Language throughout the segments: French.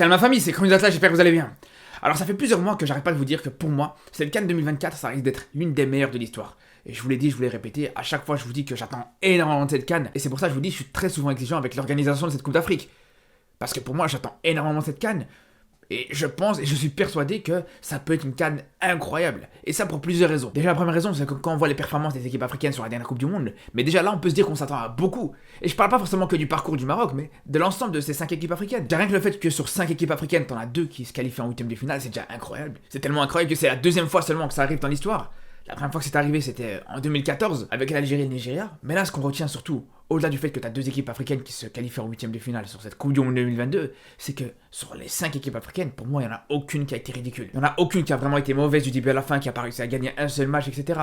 Salut ma famille, c'est Chromis Atlas, j'espère que vous allez bien. Alors ça fait plusieurs mois que j'arrête pas de vous dire que pour moi, cette CAN 2024, ça risque d'être l'une des meilleures de l'histoire. Et je vous l'ai dit, je vous l'ai répété, à chaque fois je vous dis que j'attends énormément de cette CAN, et c'est pour ça que je vous dis que je suis très souvent exigeant avec l'organisation de cette Coupe d'Afrique. Parce que pour moi, j'attends énormément de cette CAN, et je pense et je suis persuadé que ça peut être une CAN incroyable. Et ça pour plusieurs raisons. Déjà la première raison, c'est que quand on voit les performances des équipes africaines sur la dernière Coupe du Monde, mais déjà là on peut se dire qu'on s'attend à beaucoup. Et je parle pas forcément que du parcours du Maroc, mais de l'ensemble de ces 5 équipes africaines. Rien que le fait que sur 5 équipes africaines, t'en as 2 qui se qualifient en 8ème de finale, c'est déjà incroyable. C'est tellement incroyable que c'est la deuxième fois seulement que ça arrive dans l'histoire. La première fois que c'est arrivé, c'était en 2014 avec l'Algérie et le Nigeria. Mais là, ce qu'on retient surtout, au-delà du fait que tu as 2 équipes africaines qui se qualifient en 8ème de finale sur cette Coupe du Monde 2022, c'est que sur les 5 équipes africaines, pour moi, il n'y en a aucune qui a été ridicule. Il n'y en a aucune qui a vraiment été mauvaise du début à la fin, qui a pas réussi à gagner un seul match, etc.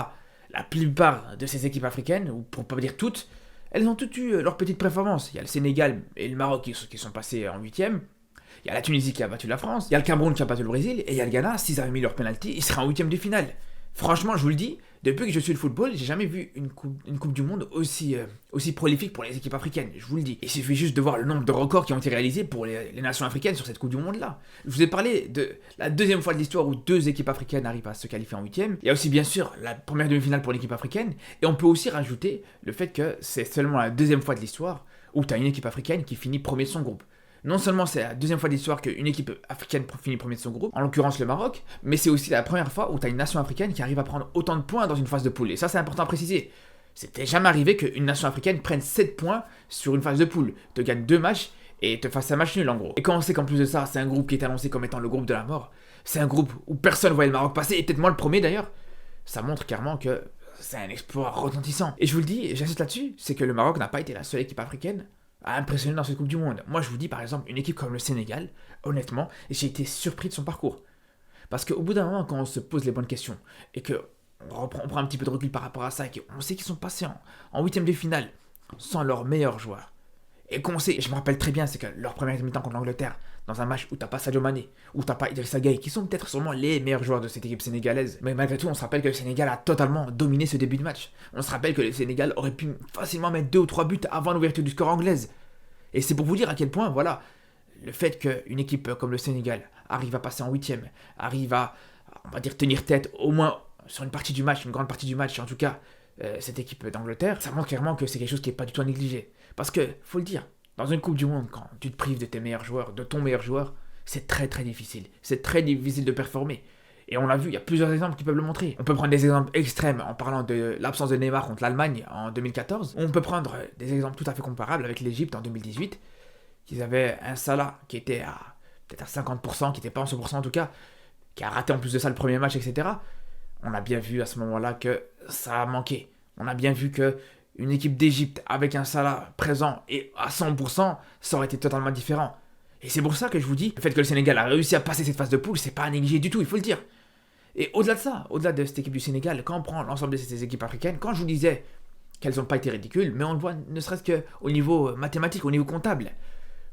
La plupart de ces équipes africaines, ou pour pas dire toutes, elles ont toutes eu leur petite performance. Il y a le Sénégal et le Maroc qui sont passés en 8ème. Il y a la Tunisie qui a battu la France, il y a le Cameroun qui a battu le Brésil, et il y a le Ghana, s'ils avaient mis leur penalty, ils seraient en 8ème de finale. Franchement, je vous le dis, depuis que je suis le football, j'ai jamais vu une coupe du Monde aussi prolifique pour les équipes africaines, je vous le dis. Il suffit juste de voir le nombre de records qui ont été réalisés pour les nations africaines sur cette Coupe du Monde-là. Je vous ai parlé de la deuxième fois de l'histoire où 2 équipes africaines arrivent à se qualifier en 8ème. Il y a aussi, bien sûr, la première demi-finale pour l'équipe africaine. Et on peut aussi rajouter le fait que c'est seulement la deuxième fois de l'histoire où tu as une équipe africaine qui finit premier de son groupe. Non seulement c'est la deuxième fois de l'histoire qu'une équipe africaine finit premier de son groupe, en l'occurrence le Maroc, mais c'est aussi la première fois où tu as une nation africaine qui arrive à prendre autant de points dans une phase de poule. Et ça, c'est important à préciser. C'était jamais arrivé qu'une nation africaine prenne 7 points sur une phase de poule, te gagne 2 matchs et te fasse un match nul en gros. Et quand on sait qu'en plus de ça, c'est un groupe qui est annoncé comme étant le groupe de la mort, c'est un groupe où personne voyait le Maroc passer, et peut-être moi le premier d'ailleurs, ça montre clairement que c'est un exploit retentissant. Et je vous le dis, et j'insiste là-dessus, c'est que le Maroc n'a pas été la seule équipe africaine à impressionner dans cette Coupe du Monde. Moi, je vous dis, par exemple, une équipe comme le Sénégal, honnêtement, j'ai été surpris de son parcours. Parce qu'au bout d'un moment, quand on se pose les bonnes questions, et qu'on on prend un petit peu de recul par rapport à ça, et qu'on sait qu'ils sont passés en 8ème de finale sans leurs meilleurs joueurs, et qu'on sait, je me rappelle très bien, c'est que leur première mi-temps contre l'Angleterre, dans un match où t'as pas Sadio Mané, où t'as pas Idrissa Gueye, qui sont peut-être sûrement les meilleurs joueurs de cette équipe sénégalaise, mais malgré tout, on se rappelle que le Sénégal a totalement dominé ce début de match. On se rappelle que le Sénégal aurait pu facilement mettre 2 ou 3 buts avant l'ouverture du score anglaise. Et c'est pour vous dire à quel point, voilà, le fait qu'une équipe comme le Sénégal arrive à passer en 8ème, arrive à, on va dire, tenir tête au moins sur une partie du match, une grande partie du match, en tout cas, cette équipe d'Angleterre, ça montre clairement que c'est quelque chose qui n'est pas du tout à négliger. Parce que, faut le dire, dans une Coupe du Monde, quand tu te prives de tes meilleurs joueurs, de ton meilleur joueur, c'est très très difficile. C'est très difficile de performer. Et on l'a vu, il y a plusieurs exemples qui peuvent le montrer. On peut prendre des exemples extrêmes en parlant de l'absence de Neymar contre l'Allemagne en 2014. On peut prendre des exemples tout à fait comparables avec l'Égypte en 2018. Ils avaient un Salah qui était à peut-être à 50%, qui n'était pas en 100% en tout cas, qui a raté en plus de ça le premier match, etc. On a bien vu à ce moment-là que ça a manqué. On a bien vu que une équipe d'Égypte avec un Salah présent et à 100%, ça aurait été totalement différent. Et c'est pour ça que je vous dis, le fait que le Sénégal a réussi à passer cette phase de poule, c'est pas à négliger du tout, il faut le dire. Et au-delà de ça, au-delà de cette équipe du Sénégal, quand on prend l'ensemble de ces équipes africaines, quand je vous disais qu'elles n'ont pas été ridicules, mais on le voit ne serait-ce qu'au niveau mathématique, au niveau comptable.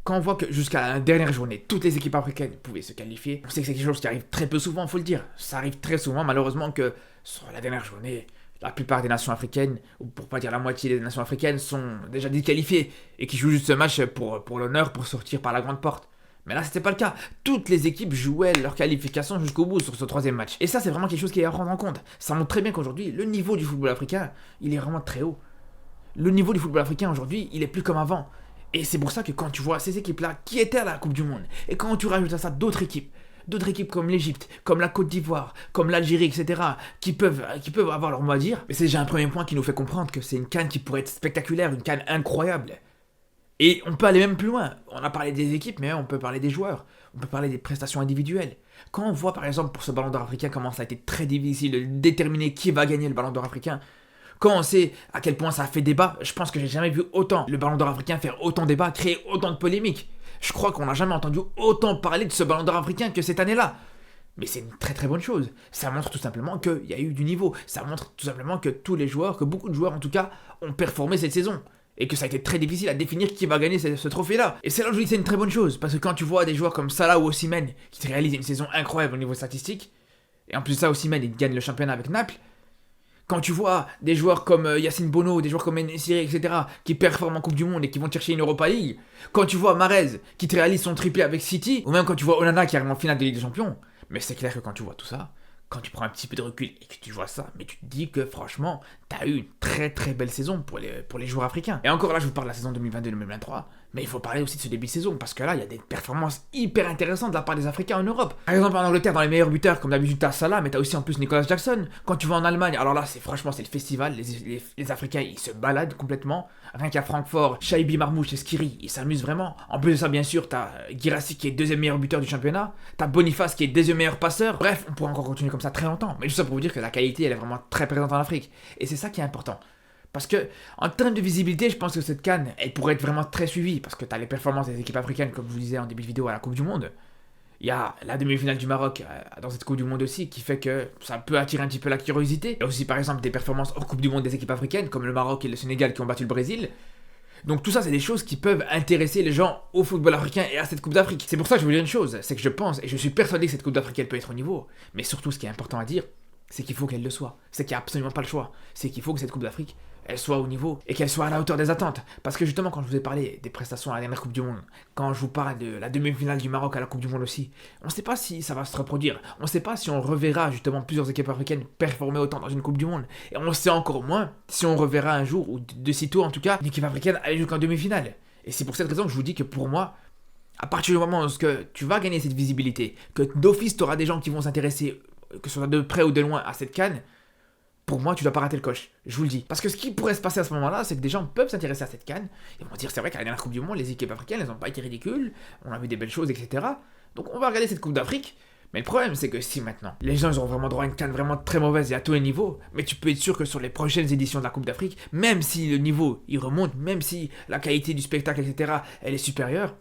Quand on voit que jusqu'à la dernière journée, toutes les équipes africaines pouvaient se qualifier, on sait que c'est quelque chose qui arrive très peu souvent, il faut le dire. Ça arrive très souvent, malheureusement, que sur la dernière journée, la plupart des nations africaines, ou pour pas dire la moitié des nations africaines, sont déjà disqualifiées et qui jouent juste ce match pour l'honneur, pour sortir par la grande porte. Mais là, c'était pas le cas. Toutes les équipes jouaient leur qualification jusqu'au bout sur ce 3ème match. Et ça, c'est vraiment quelque chose qui est à prendre en compte. Ça montre très bien qu'aujourd'hui, le niveau du football africain, il est vraiment très haut. Le niveau du football africain aujourd'hui, il est plus comme avant. Et c'est pour ça que quand tu vois ces équipes-là qui étaient à la Coupe du Monde, et quand tu rajoutes à ça d'autres équipes comme l'Égypte, comme la Côte d'Ivoire, comme l'Algérie, etc., qui peuvent avoir leur mot à dire, mais c'est déjà un premier point qui nous fait comprendre que c'est une CAN qui pourrait être spectaculaire, une CAN incroyable. Et on peut aller même plus loin. On a parlé des équipes, mais on peut parler des joueurs. On peut parler des prestations individuelles. Quand on voit par exemple pour ce Ballon d'Or africain comment ça a été très difficile de déterminer qui va gagner le Ballon d'Or africain, quand on sait à quel point ça a fait débat, je pense que j'ai jamais vu autant le Ballon d'Or africain faire autant de débat, créer autant de polémiques. Je crois qu'on n'a jamais entendu autant parler de ce Ballon d'Or africain que cette année-là. Mais c'est une très très bonne chose. Ça montre tout simplement qu'il y a eu du niveau. Ça montre tout simplement que tous les joueurs, que beaucoup de joueurs en tout cas, ont performé cette saison. Et que ça a été très difficile à définir qui va gagner ce trophée-là. Et c'est là où je dis que c'est une très bonne chose. Parce que quand tu vois des joueurs comme Salah ou Osimhen qui réalisent une saison incroyable au niveau statistique, et en plus de ça, Osimhen il gagne le championnat avec Naples, Quand tu vois des joueurs comme Yacine Bono, des joueurs comme Enesiri, etc., qui performent en Coupe du Monde et qui vont chercher une Europa League, quand tu vois Mahrez qui te réalise son triplé avec City, ou même quand tu vois Onana qui arrive en finale de Ligue des Champions, mais c'est clair que quand tu vois tout ça, quand tu prends un petit peu de recul et que tu vois ça, mais tu te dis que franchement, t'as eu une très très belle saison pour les joueurs africains. Et encore là, je vous parle de la saison 2022-2023, mais il faut parler aussi de ce début de saison, parce que là, il y a des performances hyper intéressantes de la part des Africains en Europe. Par exemple, en Angleterre, dans les meilleurs buteurs, comme d'habitude, t'as Salah, mais t'as aussi en plus Nicolas Jackson. Quand tu vas en Allemagne, alors là, franchement, c'est le festival, les Africains, ils se baladent complètement. Rien qu'à Francfort, Shaibi Marmouche et Skiri, ils s'amusent vraiment. En plus de ça, bien sûr, t'as Guirassy qui est deuxième meilleur buteur du championnat, t'as Boniface qui est deuxième meilleur passeur. Bref, on pourrait encore continuer comme ça très longtemps, mais tout ça pour vous dire que la qualité, elle est vraiment très présente en Afrique. Et c'est ça qui est important. Parce que, en termes de visibilité, je pense que cette CAN, elle pourrait être vraiment très suivie. Parce que tu as les performances des équipes africaines, comme je vous disais en début de vidéo, à la Coupe du Monde. Il y a la demi-finale du Maroc dans cette Coupe du Monde aussi, qui fait que ça peut attirer un petit peu la curiosité. Il y a aussi, par exemple, des performances hors Coupe du Monde des équipes africaines, comme le Maroc et le Sénégal qui ont battu le Brésil. Donc tout ça, c'est des choses qui peuvent intéresser les gens au football africain et à cette Coupe d'Afrique. C'est pour ça que je veux dire une chose, c'est que je pense, et je suis persuadé que cette Coupe d'Afrique, elle peut être au niveau. Mais surtout, ce qui est important à dire, c'est qu'il faut qu'elle le soit. C'est qu'il n'y a absolument pas le choix. C'est qu'il faut que cette Coupe d'Afrique, elle soit au niveau et qu'elle soit à la hauteur des attentes. Parce que justement, quand je vous ai parlé des prestations à la dernière Coupe du Monde, quand je vous parle de la demi-finale du Maroc à la Coupe du Monde aussi, on ne sait pas si ça va se reproduire. On ne sait pas si on reverra justement plusieurs équipes africaines performer autant dans une Coupe du Monde. Et on sait encore moins si on reverra un jour, ou de sitôt en tout cas, une équipe africaine aller jusqu'en demi-finale. Et c'est pour cette raison que je vous dis que pour moi, à partir du moment où tu vas gagner cette visibilité, que d'office tu auras des gens qui vont s'intéresser, que ce soit de près ou de loin, à cette CAN, pour moi, tu dois pas rater le coche. Je vous le dis. Parce que ce qui pourrait se passer à ce moment-là, c'est que des gens peuvent s'intéresser à cette CAN. Ils vont dire, c'est vrai qu'à la dernière Coupe du Monde, les équipes africaines, elles n'ont pas été ridicules. On a vu des belles choses, etc. Donc on va regarder cette Coupe d'Afrique. Mais le problème, c'est que si maintenant, les gens ils auront vraiment droit à une CAN vraiment très mauvaise et à tous les niveaux, mais tu peux être sûr que sur les prochaines éditions de la Coupe d'Afrique, même si le niveau il remonte, même si la qualité du spectacle, etc., elle est supérieure,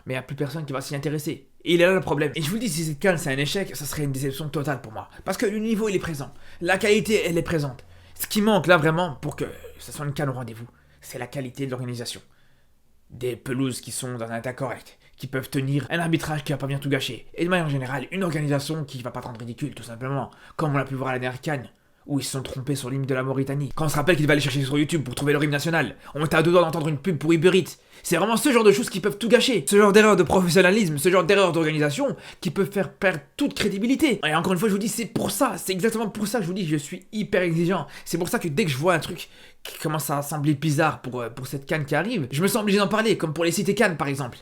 mais il n'y a plus personne qui va s'y intéresser. Et il est là le problème. Et je vous le dis, si cette CAN c'est un échec, ça serait une déception totale pour moi. Parce que le niveau il est présent, la qualité elle est présente. Ce qui manque là vraiment pour que ce soit une CAN au rendez-vous, c'est la qualité de l'organisation. Des pelouses qui sont dans un état correct, qui peuvent tenir un arbitrage qui va pas bien tout gâcher. Et de manière générale, une organisation qui va pas te rendre ridicule tout simplement, comme on l'a pu voir à la dernière CAN, où ils se sont trompés sur l'hymne de la Mauritanie. Quand on se rappelle qu'ils devaient aller chercher sur YouTube pour trouver leur hymne national, on était à deux doigts d'entendre une pub pour Uber Eats. C'est vraiment ce genre de choses qui peuvent tout gâcher. Ce genre d'erreur de professionnalisme, ce genre d'erreur d'organisation qui peuvent faire perdre toute crédibilité. Et encore une fois, je vous dis, c'est pour ça, c'est exactement pour ça que je vous dis que je suis hyper exigeant. C'est pour ça que dès que je vois un truc qui commence à sembler bizarre pour cette CAN qui arrive, je me sens obligé d'en parler, comme pour les cités CAN par exemple.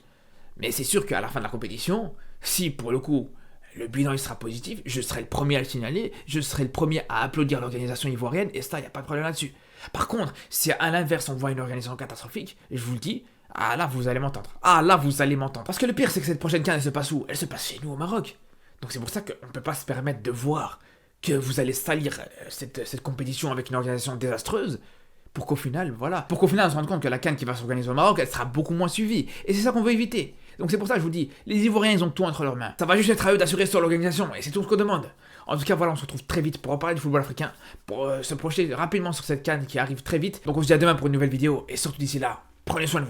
Mais c'est sûr qu'à la fin de la compétition, si pour le coup, le bilan il sera positif, je serai le premier à le signaler, je serai le premier à applaudir l'organisation ivoirienne, et ça, il n'y a pas de problème là-dessus. Par contre, si à l'inverse on voit une organisation catastrophique, je vous le dis, ah là vous allez m'entendre. Ah là vous allez m'entendre. Parce que le pire c'est que cette prochaine CAN elle se passe où? Elle se passe chez nous au Maroc. Donc c'est pour ça qu'on ne peut pas se permettre de voir que vous allez salir cette compétition avec une organisation désastreuse. Pour qu'au final, voilà, on se rende compte que la CAN qui va s'organiser au Maroc, elle sera beaucoup moins suivie. Et c'est ça qu'on veut éviter. Donc c'est pour ça que je vous dis, les Ivoiriens, ils ont tout entre leurs mains. Ça va juste être à eux d'assurer sur l'organisation, et c'est tout ce qu'on demande. En tout cas, voilà, on se retrouve très vite pour reparler du football africain, pour se projeter rapidement sur cette CAN qui arrive très vite. Donc on se dit à demain pour une nouvelle vidéo, et surtout d'ici là, prenez soin de vous.